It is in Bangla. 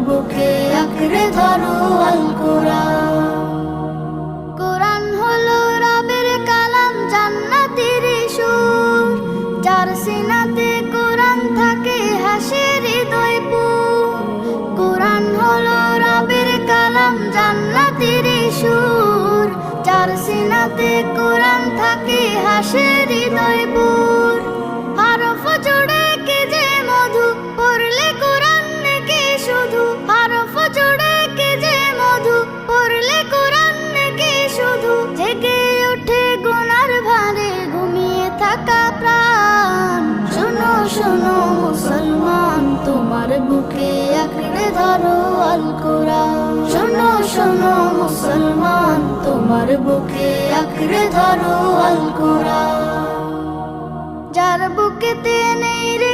বুকে আঁকড়ে ধরো আল কোরআন। কোরআন হলো রবের কালাম, জান্নাতের সুর, যার সিনাতে কোরআন থাকে হাসে হৃদয় পুর। কোরআন হলো রবের কালাম, জান্নাতের সুর, যার সিনাতে কোরআন থাকে হাসে হৃদয় পুর। হরফ জোড়ে কে যে মধু, পড়লে কোরআন নাকি শুধু। হরফ জোড়ে কে যে মধু, পড়লে কোরআন নাকি শুধু। জেগে ওঠে গুনার ভারে ঘুমিয়ে থাকা প্রাণ। শোনো শোনো মুসলমান, তোমার বুকে আঁকড়ে ধরো আল কোরআন। শোনো শোনো মুসলমান, তোমার বুকে আঁকড়ে ধরো আল কোরআন। যার বুকেতে নেই রে